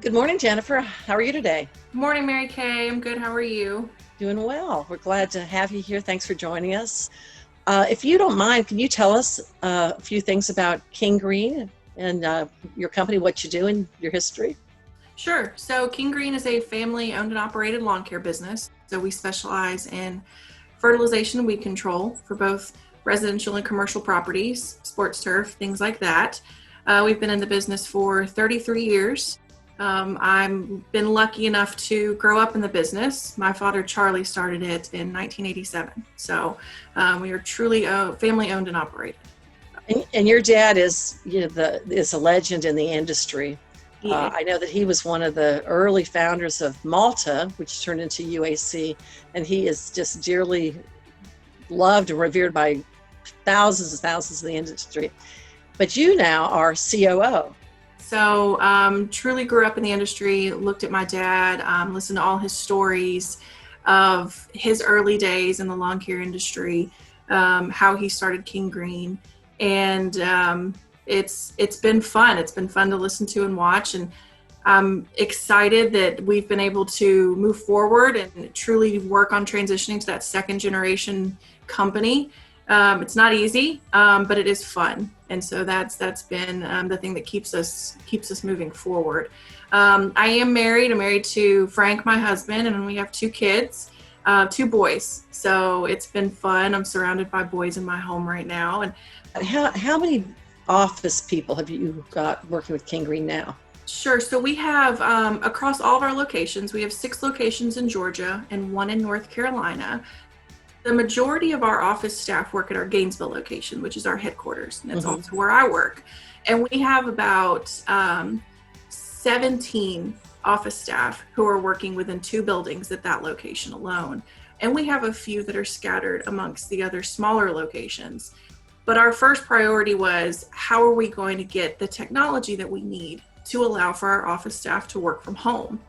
Good morning, Jennifer. How are you today? Morning, Mary Kay. I'm good. How are you? Doing well. We're glad to have you here. Thanks for joining us. If you don't mind, can you tell us a few things about King Green and your company, what you do, and your history? Sure. So, King Green is a family owned and operated lawn care business. So, we specialize in fertilization and weed control for both residential and commercial properties, sports turf, things like that. We've been in the business for 33 years. I've been lucky enough to grow up in the business. My father, Charlie, started it in 1987. So we are truly family owned and operated. And your dad is, is a legend in the industry. Yeah. I know that he was one of the early founders of Malta, which turned into UAC, and he is just dearly loved and revered by thousands and thousands in the industry. But you now are COO. So truly grew up in the industry, looked at my dad, listened to all his stories of his early days in the lawn care industry, how he started King Green. And it's been fun. It's been fun to listen to and watch. And I'm excited that we've been able to move forward and truly work on transitioning to that second generation company. It's not easy, but it is fun. And so that's been the thing that keeps us moving forward. I am married. I'm married to Frank, my husband, and we have two kids, two boys. So it's been fun. I'm surrounded by boys in my home right now. And How many office people have you got working with King Green now? sure. So we have across all of our locations, we have 6 locations in Georgia and 1 in North Carolina. The majority of our office staff work at our Gainesville location, which is our headquarters, and that's also where I work. And we have about 17 office staff who are working within 2 buildings at that location alone. And we have a few that are scattered amongst the other smaller locations. But our first priority was, how are we going to get the technology that we need to allow for our office staff to work from home?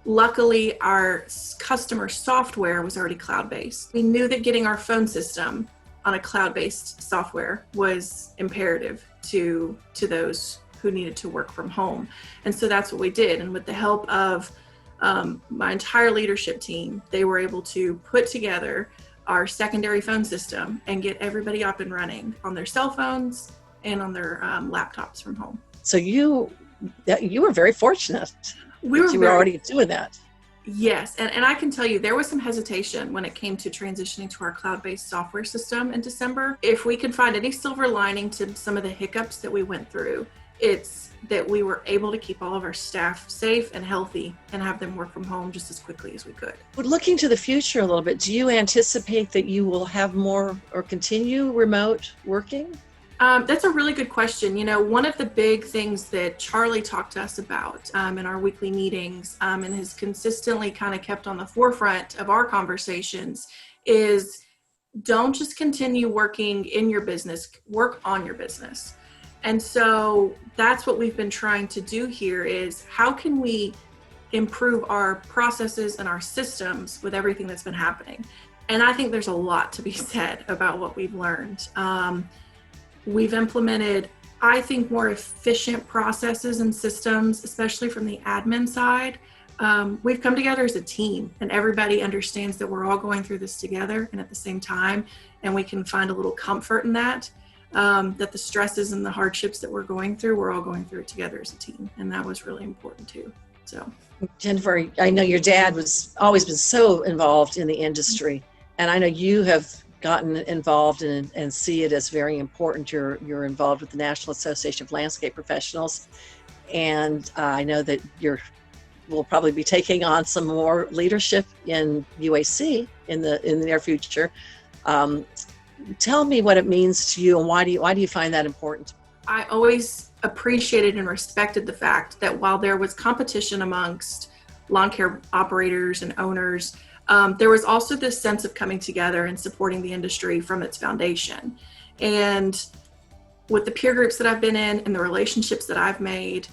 Luckily, our customer software was already cloud-based. We knew that getting our phone system on a cloud-based software was imperative to those who needed to work from home. And so that's what we did. And with the help of my entire leadership team, they were able to put together our secondary phone system and get everybody up and running on their cell phones and on their laptops from home. So you were very fortunate. You were already doing that. Yes, and I can tell you there was some hesitation when it came to transitioning to our cloud-based software system in December. If we could find any silver lining to some of the hiccups that we went through, it's that we were able to keep all of our staff safe and healthy and have them work from home just as quickly as we could. But looking to the future a little bit, do you anticipate that you will have more or continue remote working? That's a really good question. You know, one of the big things that Charlie talked to us about in our weekly meetings and has consistently kind of kept on the forefront of our conversations is, don't just continue working in your business, work on your business. And so that's what we've been trying to do here is, how can we improve our processes and our systems with everything that's been happening? And I think there's a lot to be said about what we've learned. We've implemented, I think, more efficient processes and systems, especially from the admin side. We've come together as a team, and everybody understands that we're all going through this together and at the same time, and we can find a little comfort in that, that the stresses and the hardships that we're going through, we're all going through it together as a team. And that was really important too. So, Jennifer, I know your dad was always been so involved in the industry, and I know you have gotten involved and see it as very important. You're involved with the National Association of Landscape Professionals, and I know that will probably be taking on some more leadership in UAC in the near future. Tell me what it means to you, and why do you find that important? I always appreciated and respected the fact that while there was competition amongst lawn care operators and owners, there was also this sense of coming together and supporting the industry from its foundation. And with the peer groups that I've been in and the relationships that I've made,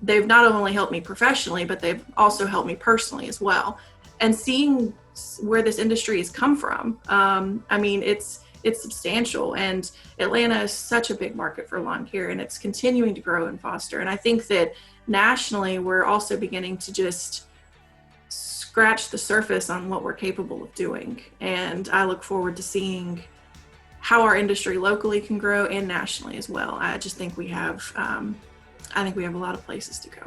they've not only helped me professionally, but they've also helped me personally as well. And seeing where this industry has come from, I mean, it's it's substantial. And Atlanta is such a big market for lawn care, and it's continuing to grow and foster. And I think that nationally, we're also beginning to just scratch the surface on what we're capable of doing. And I look forward to seeing how our industry locally can grow and nationally as well. I just think we have, I think we have a lot of places to go.